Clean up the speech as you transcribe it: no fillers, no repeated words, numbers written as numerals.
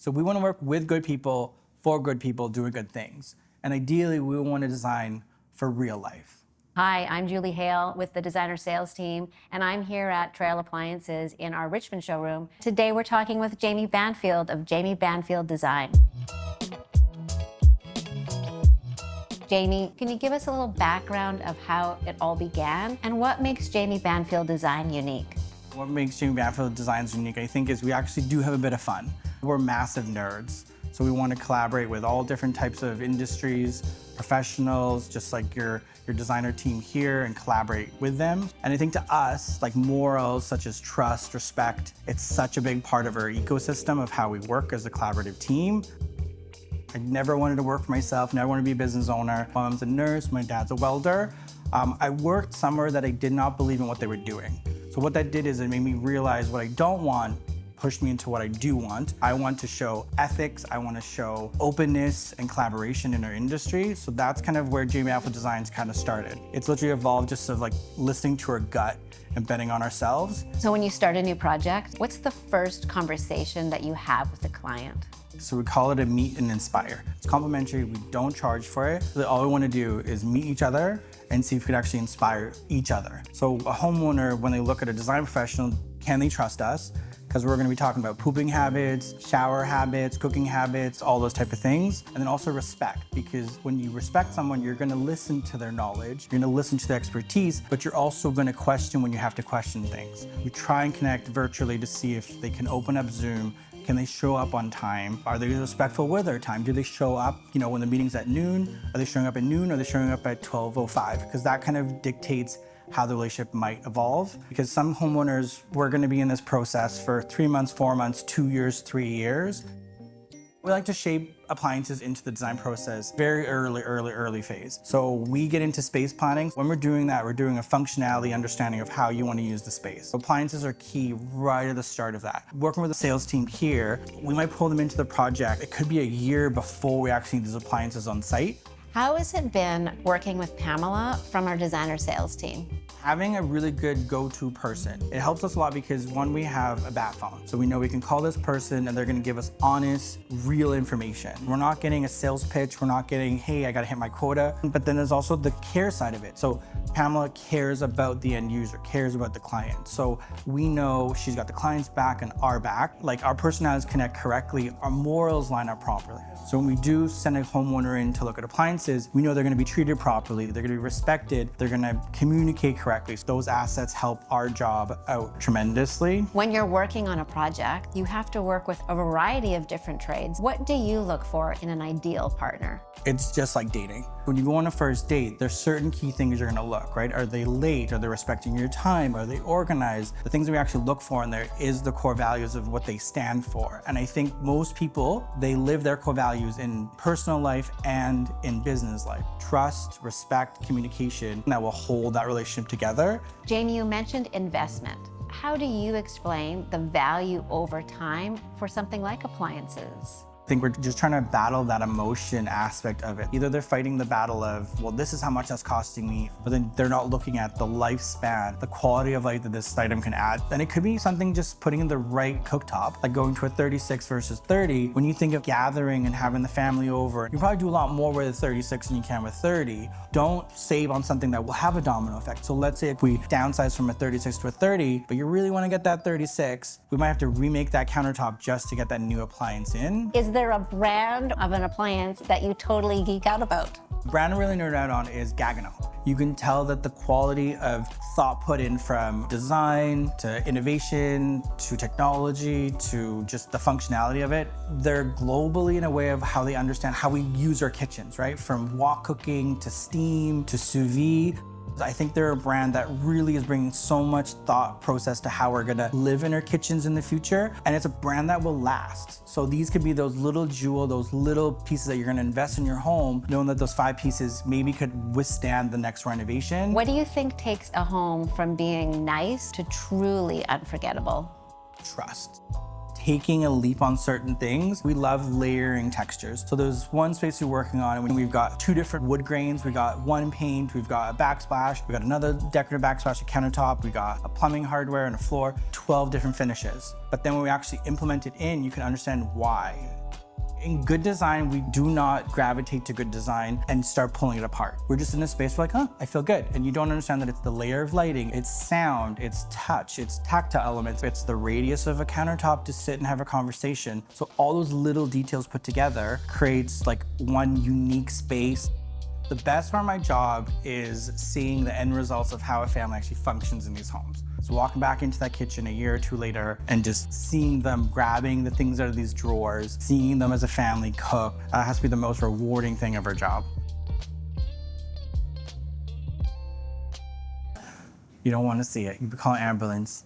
So we want to work with good people, for good people, doing good things. And ideally, we want to design for real life. Hi, I'm Julie Hale with the designer sales team, and I'm here at Trail Appliances in our Richmond showroom. Today we're talking with Jamie Banfield of Jamie Banfield Design. Jamie, can you give us a little background of how it all began and what makes Jamie Banfield Design unique? What makes Jamie Banfield Designs unique, I think, is we actually do have a bit of fun. We're massive nerds, so we want to collaborate with all different types of industries, professionals, just like your designer team here, and collaborate with them. And I think to us, like morals such as trust, respect, it's such a big part of our ecosystem of how we work as a collaborative team. I never wanted to work for myself, never wanted to be a business owner. My mom's a nurse, my dad's a welder. I worked somewhere that I did not believe in what they were doing. So what that did is it made me realize what I don't want pushed me into what I do want. I want to show ethics, I want to show openness and collaboration in our industry. So that's kind of where Jamie Banfield Designs kind of started. It's literally evolved just of like listening to our gut and betting on ourselves. So when you start a new project, what's the first conversation that you have with the client? So we call it a meet and inspire. It's complimentary, we don't charge for it. So all we want to do is meet each other and see if we can actually inspire each other. So a homeowner, when they look at a design professional, can they trust us? Because we're going to be talking about pooping habits, shower habits, cooking habits, all those type of things. And then also respect, because when you respect someone, you're going to listen to their knowledge, you're going to listen to their expertise, but you're also going to question when you have to question things. We try and connect virtually to see if they can open up Zoom. Can they show up on time? Are they respectful with their time? Do they show up, when the meeting's at noon? Are they showing up at noon? Or are they showing up at 12:05? Because that kind of dictates how the relationship might evolve. Because some homeowners, we're gonna be in this process for 3 months, 4 months, 2 years, 3 years. We like to shape appliances into the design process very early phase. So we get into space planning. When we're doing that, we're doing a functionality understanding of how you want to use the space. Appliances are key right at the start of that. Working with the sales team here, we might pull them into the project. It could be a year before we actually need these appliances on site. How has it been working with Pamela from our designer sales team? Having a really good go-to person, it helps us a lot because one, we have a bat phone. So we know we can call this person and they're gonna give us honest, real information. We're not getting a sales pitch, we're not getting, hey, I gotta hit my quota. But then there's also the care side of it. So Pamela cares about the end user, cares about the client. So we know she's got the client's back and our back. Like our personalities connect correctly, our morals line up properly. So when we do send a homeowner in to look at appliances, we know they're gonna be treated properly, they're gonna be respected, they're gonna communicate correctly. So those assets help our job out tremendously. When you're working on a project, you have to work with a variety of different trades. What do you look for in an ideal partner? It's just like dating. When you go on a first date, there's certain key things you're gonna look, right? Are they late? Are they respecting your time? Are they organized? The things that we actually look for in there is the core values of what they stand for. And I think most people, they live their core values in personal life and in business life. Trust, respect, communication, that will hold that relationship together. Jamie, you mentioned investment. How do you explain the value over time for something like appliances? I think we're just trying to battle that emotion aspect of it. Either they're fighting the battle of, well, this is how much that's costing me, but then they're not looking at the lifespan, the quality of life that this item can add. And it could be something just putting in the right cooktop, like going to a 36 versus 30. When you think of gathering and having the family over, you probably do a lot more with a 36 than you can with 30. Don't save on something that will have a domino effect. So let's say if we downsize from a 36 to a 30, but you really want to get that 36, we might have to remake that countertop just to get that new appliance in. Is there a brand of an appliance that you totally geek out about? The brand I really nerd out on is Gagano. You can tell that the quality of thought put in from design to innovation to technology to just the functionality of it, they're globally in a way of how they understand how we use our kitchens, right? From wok cooking to steam to sous vide. I think they're a brand that really is bringing so much thought process to how we're gonna live in our kitchens in the future. And it's a brand that will last. So these could be those little those little pieces that you're gonna invest in your home, knowing that those 5 pieces maybe could withstand the next renovation. What do you think takes a home from being nice to truly unforgettable? Trust. taking a leap on certain things. We love layering textures. So there's one space we're working on, and we've got 2 different wood grains. We got one paint, we've got a backsplash, we got another decorative backsplash, a countertop, we got a plumbing hardware and a floor, 12 different finishes. But then when we actually implement it in, you can understand why. In good design, we do not gravitate to good design and start pulling it apart. We're just in a space where like, I feel good. And you don't understand that it's the layer of lighting, it's sound, it's touch, it's tactile elements, it's the radius of a countertop to sit and have a conversation. So all those little details put together creates like one unique space. The best part of my job is seeing the end results of how a family actually functions in these homes. So walking back into that kitchen a year or 2 later and just seeing them grabbing the things out of these drawers, seeing them as a family cook, has to be the most rewarding thing of our job. You don't want to see it. You call an ambulance.